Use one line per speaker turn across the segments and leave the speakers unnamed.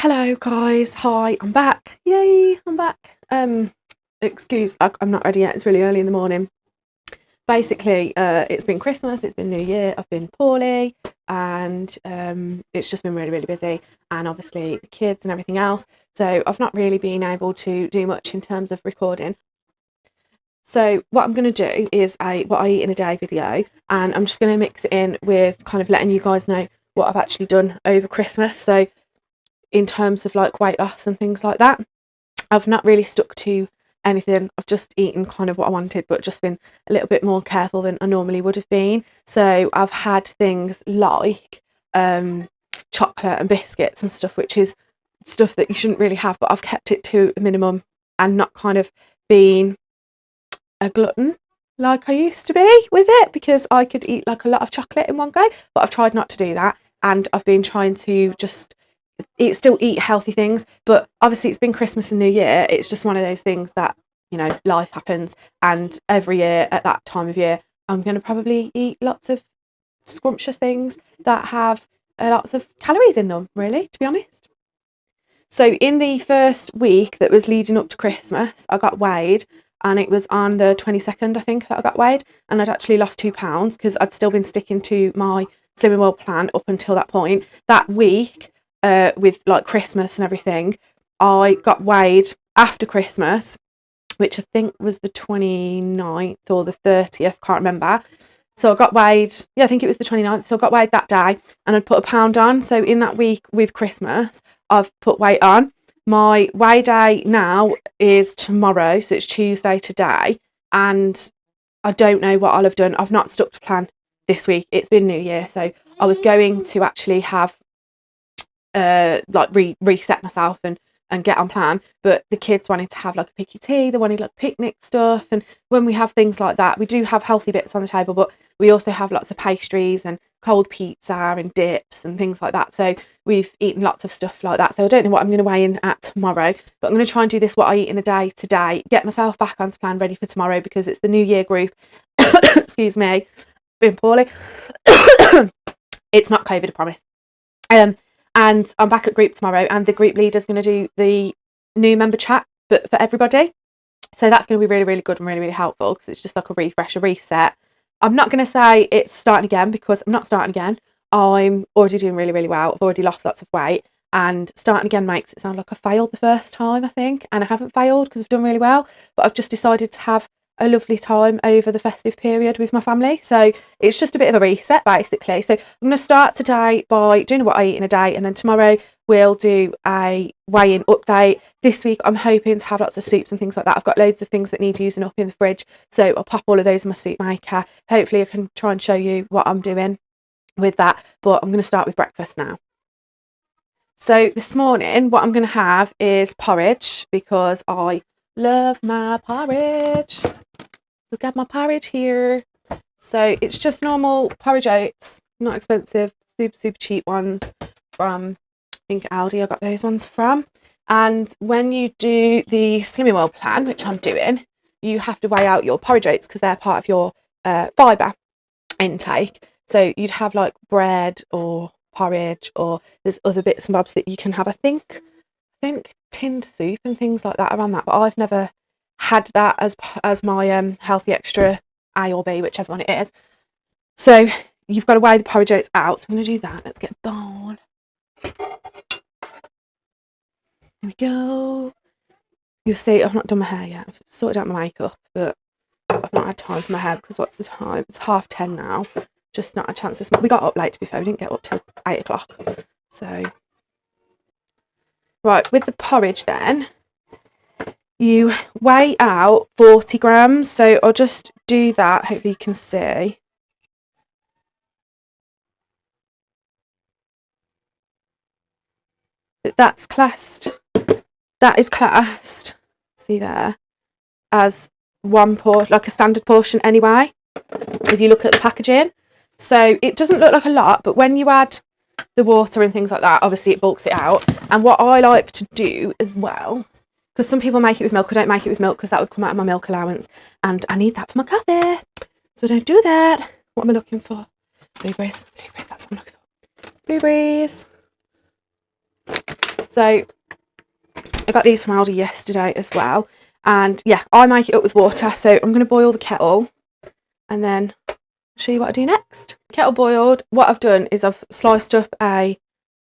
Hello guys, hi, I'm back. Yay, I'm back. I'm not ready yet. It's really early in the morning. Basically, it's been Christmas, it's been New Year, I've been poorly, and it's just been really, really busy, and obviously the kids and everything else. So I've not really been able to do much in terms of recording. So what I'm going to do is a what I eat in a day video, and I'm just going to mix it in with kind of letting you guys know what I've actually done over Christmas. So in terms of like weight loss and things like that, I've not really stuck to anything. I've just eaten kind of what I wanted, but just been a little bit more careful than I normally would have been. So I've had things like chocolate and biscuits and stuff, which is stuff that you shouldn't really have, but I've kept it to a minimum and not kind of been a glutton like I used to be with it, because I could eat like a lot of chocolate in one go, but I've tried not to do that, and I've been trying to just still eat healthy things. But obviously it's been Christmas and New Year, it's just one of those things that, you know, life happens, and every year at that time of year I'm going to probably eat lots of scrumptious things that have lots of calories in them, really, to be honest. So in the first week that was leading up to Christmas, I got weighed, and it was on the 22nd, I think, that I got weighed, and I'd actually lost 2 pounds because I'd still been sticking to my Slimming World plan up until that point. That week, with like Christmas and everything, I got weighed after Christmas, which I think was the 29th or the 30th, can't remember. So I got weighed, yeah, I think it was the 29th. So I got weighed that day, and I'd put a pound on. So in that week with Christmas, I've put weight on. My weigh day now is tomorrow, so it's Tuesday today, and I don't know what I'll have done. I've not stuck to plan this week. It's been New Year, so I was going to actually have reset myself and get on plan, but the kids wanted to have like a picky tea, they wanted like picnic stuff, and when we have things like that, we do have healthy bits on the table, but we also have lots of pastries and cold pizza and dips and things like that. So we've eaten lots of stuff like that. So I don't know what I'm going to weigh in at tomorrow, but I'm going to try and do this what I eat in a day today, get myself back onto plan, ready for tomorrow, because it's the New Year group. Excuse me, been poorly. It's not COVID, I promise. And I'm back at group tomorrow, and the group leader's going to do the new member chat, but for everybody. So that's going to be really, really good and really, really helpful, because it's just like a refresh, a reset. I'm not going to say it's starting again, because I'm not starting again. I'm already doing really, really well. I've already lost lots of weight, and starting again makes it sound like I failed the first time, I think, and I haven't failed because I've done really well, but I've just decided to have a lovely time over the festive period with my family. So it's just a bit of a reset, basically. So I'm going to start today by doing what I eat in a day, and then tomorrow we'll do a weigh-in update. This week I'm hoping to have lots of soups and things like that. I've got loads of things that need using up in the fridge, so I'll pop all of those in my soup maker. Hopefully I can try and show you what I'm doing with that, but I'm going to start with breakfast now. So this morning what I'm going to have is porridge, because I love my porridge. Look at my porridge here. So it's just normal porridge oats, not expensive, super, super cheap ones from, I think, Aldi. I got those ones from. And when you do the Slimming World plan, which I'm doing, you have to weigh out your porridge oats, because they're part of your fibre intake. So you'd have like bread or porridge, or there's other bits and bobs that you can have. I think tinned soup and things like that around that, but I've never had that as my healthy extra A or B, whichever one it is. So you've got to weigh the porridge oats out. So I'm going to do that. Let's get a bowl. Here we go. You'll see I've not done my hair yet. I've sorted out my makeup, but I've not had time for my hair, because what's the time? It's 10:30 now. Just not a chance this. We got up late, to be fair. We didn't get up till 8 o'clock. So right, with the porridge then, you weigh out 40 grams. So I'll just do that. Hopefully you can see. But that is classed, see there, as one portion, like a standard portion anyway, if you look at the packaging. So it doesn't look like a lot, but when you add the water and things like that, obviously it bulks it out. And what I like to do as well, because some people make it with milk, I don't make it with milk because that would come out of my milk allowance, and I need that for my coffee, so I don't do that. What am I looking for? Blueberries, that's what I'm looking for. Blueberries. So I got these from Aldi yesterday as well. And yeah, I make it up with water. So I'm going to boil the kettle and then show you what I do next. Kettle boiled. What I've done is I've sliced up a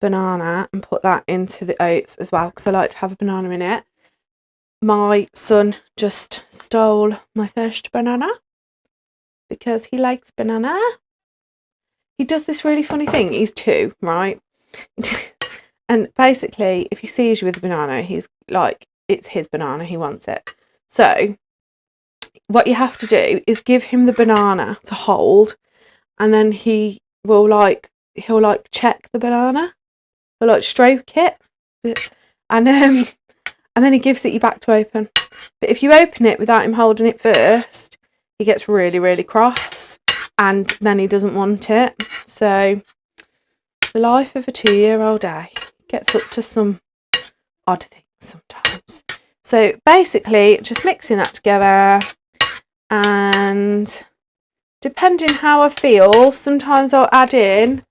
banana and put that into the oats as well, because I like to have a banana in it. My son just stole my first banana because he likes banana. He does this really funny thing. He's 2, right? And basically, if he sees you with a banana, he's like, it's his banana, he wants it. So what you have to do is give him the banana to hold, and then he'll check the banana, he'll like stroke it, and then he gives it you back to open. But if you open it without him holding it first, he gets really, really cross, and then he doesn't want it. So the life of a 2-year-old, gets up to some odd things sometimes. So basically, just mixing that together, and depending how I feel, sometimes I'll add in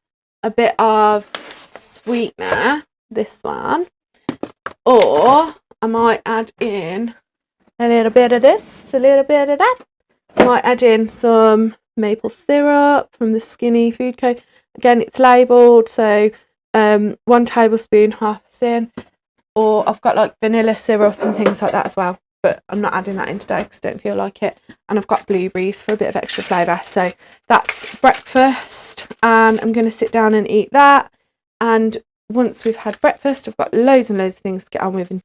a bit of sweetener, this one, or I might add in a little bit of this, a little bit of that. I might add in some maple syrup from the Skinny Food Co. Again, it's labelled, so 1 tablespoon, half a tin, or I've got like vanilla syrup and things like that as well, but I'm not adding that in today because I don't feel like it. And I've got blueberries for a bit of extra flavour. So that's breakfast, and I'm going to sit down and eat that. And once we've had breakfast, I've got loads and loads of things to get on with and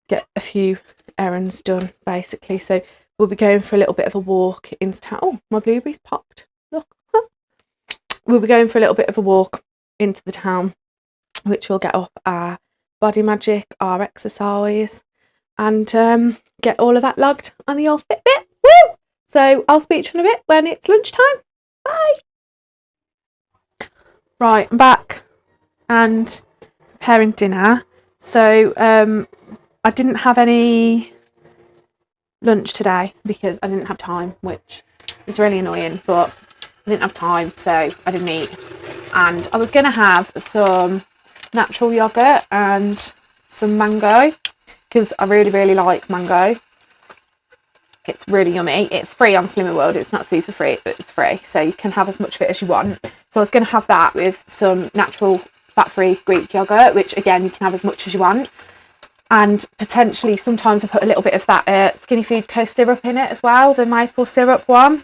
get a few errands done, basically. So we'll be going for a little bit of a walk into town. Oh, my blueberries popped. Look. We'll be going for a little bit of a walk into the town, which will get up our body magic, our exercise, and get all of that logged on the old Fitbit. Woo! So I'll speak to you in a bit when it's lunchtime. Bye! Right, I'm back and preparing dinner. So I didn't have any lunch today because I didn't have time, which is really annoying, but I didn't have time, so I didn't eat. And I was going to have some natural yogurt and some mango, because I really, really like mango. It's really yummy. It's free on Slimmer World. It's not super free, but it's free, so you can have as much of it as you want. So I was going to have that with some natural fat-free Greek yogurt, which again, you can have as much as you want. And potentially sometimes I put a little bit of that Skinny Food Co syrup in it as well, the maple syrup one.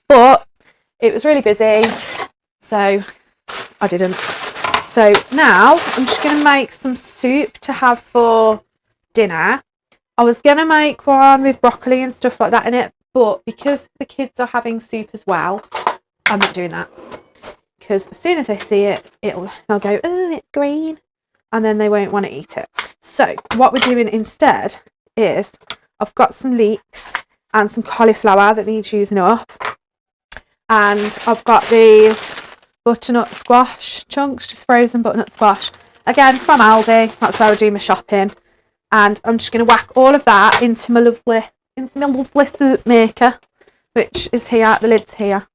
But it was really busy, so I didn't. So now I'm just going to make some soup to have for dinner. I was going to make one with broccoli and stuff like that in it, but because the kids are having soup as well, I'm not doing that. Because as soon as they see it, they'll go, oh, it's green, and then they won't want to eat it. So what we're doing instead is I've got some leeks and some cauliflower that needs using up. And I've got these butternut squash chunks, just frozen butternut squash. Again, from Aldi, that's where I do my shopping. And I'm just going to whack all of that into my lovely soup maker, which is here, the lid's here.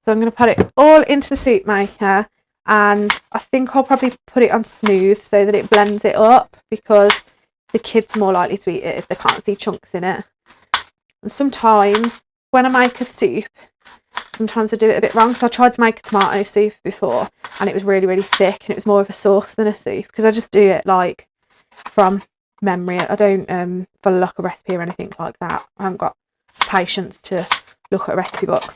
So I'm going to put it all into the soup maker, and I think I'll probably put it on smooth so that it blends it up, because the kids are more likely to eat it if they can't see chunks in it. And sometimes when I make a soup, sometimes I do it a bit wrong. So I tried to make a tomato soup before, and it was really, really thick, and it was more of a sauce than a soup, because I just do it like from memory. I don't follow like a recipe or anything like that. I haven't got patience to look at a recipe book.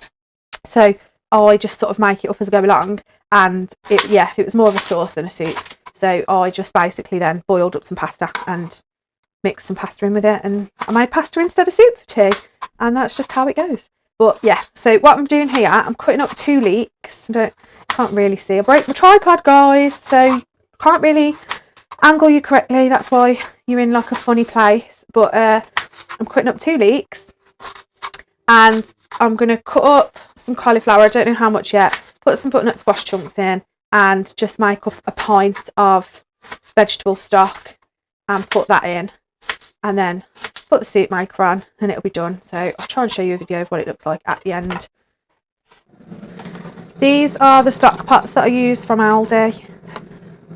So I just sort of make it up as I go along, and it was more of a sauce than a soup. So I just basically then boiled up some pasta and mixed some pasta in with it, and I made pasta instead of soup for tea, and that's just how it goes. But yeah, so what I'm doing here, I'm cutting up 2 leeks. Can't really see. I broke my tripod, guys, so I can't really angle you correctly. That's why you're in like a funny place. But I'm cutting up 2 leeks, and I'm going to cut up some cauliflower. I don't know how much yet. Put some butternut squash chunks in, and just make up a pint of vegetable stock and put that in, and then put the soup maker on, and it'll be done. So I'll try and show you a video of what it looks like at the end. These are the stock pots that I use from Aldi.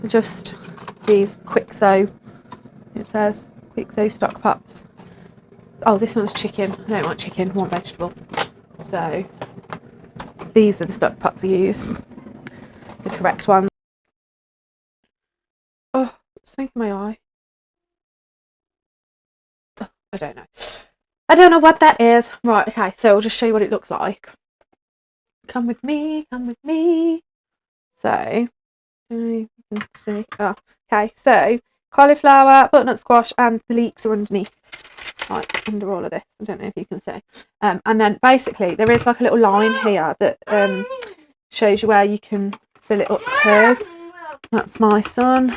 Just these quick sew. It says quick sew stock pots. Oh, this one's chicken. I don't want chicken, I want vegetable. So these are the stock pots I use, the correct ones. Oh, something in my eye. Oh, I don't know. I don't know what that is. Right, okay, so I'll just show you what it looks like. Come with me, come with me. So, you can see. Oh, okay, so cauliflower, butternut squash, and the leeks are underneath, like under all of this. I don't know if you can see. And then basically there is like a little line here that shows you where you can fill it up to. That's my son.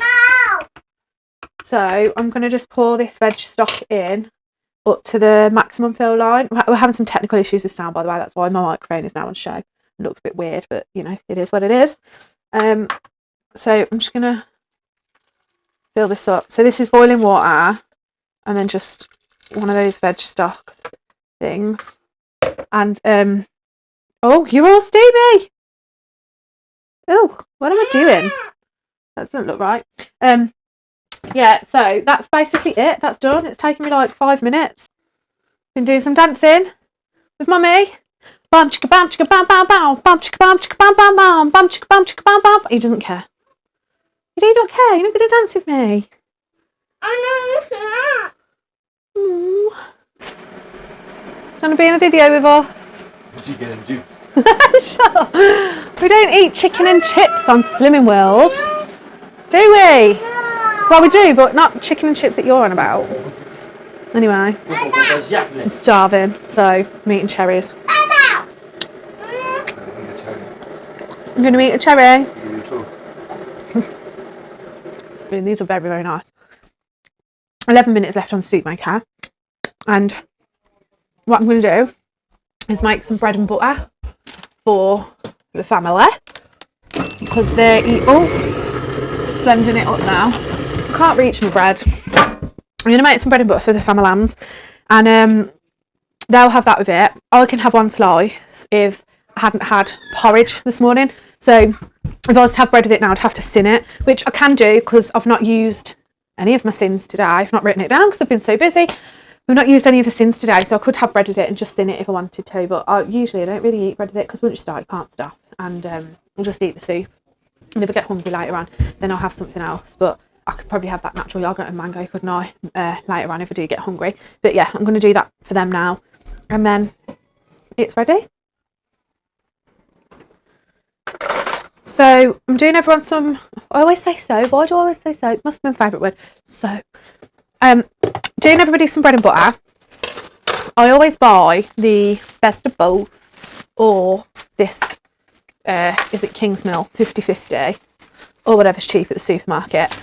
So I'm going to just pour this veg stock in up to the maximum fill line. We're having some technical issues with sound, by the way. That's why my microphone is now on show. It looks a bit weird, but you know, it is what it is. So I'm just going to fill this up. So this is boiling water, and then just one of those veg stock things. And oh, you're all steamy. Oh, what am I doing? That doesn't look right. Yeah, so that's basically it. That's done. It's taken me like 5 minutes. Been doing some dancing with mummy. Bam chicka bam chicka bam bam bam bam chicka bam chicka bam bam bam bam chicka bam chicka bam bam. He doesn't care. You do not care. You're not going to dance with me. I know. Want to be in the video with us?
Chicken and chips.
Shut up. We don't eat chicken and chips on Slimming World, do we? Well, we do, but not chicken and chips that you're on about. Anyway, I'm starving, so I'm eating cherries. I'm going to eat a cherry.
You too.
I mean, these are very, very nice. 11 minutes left on soup maker, and what I'm going to do is make some bread and butter for the family, because they eat. Oh, it's blending it up now. I can't reach my bread. I'm going to make some bread and butter for the family lambs, and they'll have that with it. I can have one slice if I hadn't had porridge this morning. So if I was to have bread with it now, I'd have to sin it, which I can do because I've not used any of my sins today. I've not written it down because I've been so busy. I've not used any of the sins today, so I could have bread with it and just sin it if I wanted to, but I don't really eat bread with it because once you start, you can't stop, and I'll just eat the soup. And if I get hungry later on, then I'll have something else, but I could probably have that natural yogurt and mango, couldn't I, later on if I do get hungry. But yeah, I'm going to do that for them now, and then it's ready. So I'm doing everyone some, I always say so, why do I always say so? It must be my favourite word. So doing everybody some bread and butter. I always buy the best of both, or this is it King's Mill 50/50, or whatever's cheap at the supermarket.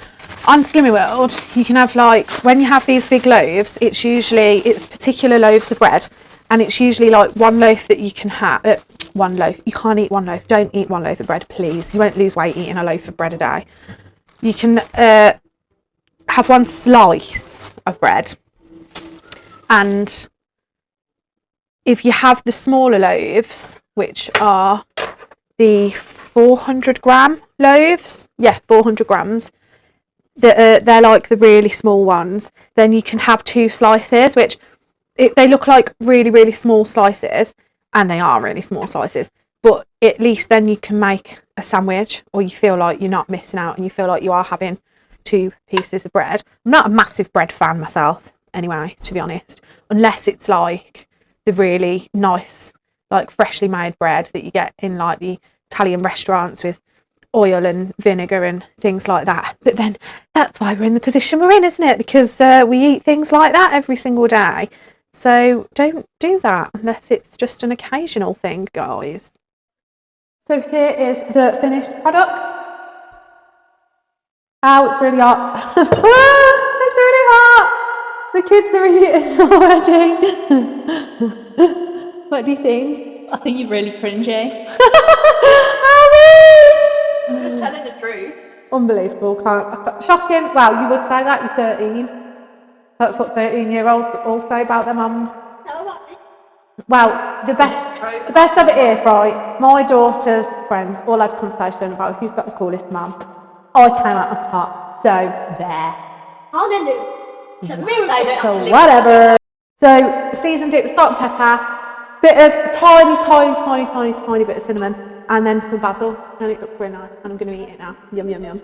On Slimming World, you can have, like, when you have these big loaves, it's particular loaves of bread, and it's usually like one loaf that you can have. One loaf. You can't eat one loaf. Don't eat one loaf of bread, please. You won't lose weight eating a loaf of bread a day. You can have one slice of bread, and if you have the smaller loaves, which are the 400 gram loaves, 400 grams, they're like the really small ones, then you can have 2 slices, which they look like really, really small slices, and they are really small slices, but at least then you can make a sandwich, or you feel like you're not missing out and you feel like you are having 2 pieces of bread. I'm not a massive bread fan myself anyway, to be honest, unless it's like the really nice, like freshly made bread that you get in like the Italian restaurants with oil and vinegar and things like that. But then that's why we're in the position we're in, isn't it? Because we eat things like that every single day. So don't do that unless it's just an occasional thing, guys. So here is the finished product. Ow, it's really hot. It's really hot. The kids are eating already. What do you think?
I think you're really cringy.
How rude!
I'm just telling the truth.
Unbelievable. Shocking. Well, you would say that, you're 13. That's what 13-year-olds all say about their mums. Well, the best of it is, right, my daughter's friends all had a conversation about who's got the coolest mum. I came out on top. So there.
Hallelujah. It's a miracle.
They don't have to
So
live.
whatever. So seasoned it with salt and pepper, bit of tiny bit of cinnamon, and then some basil, and it looks really nice. And I'm going to eat it now. Yum, yum, yum.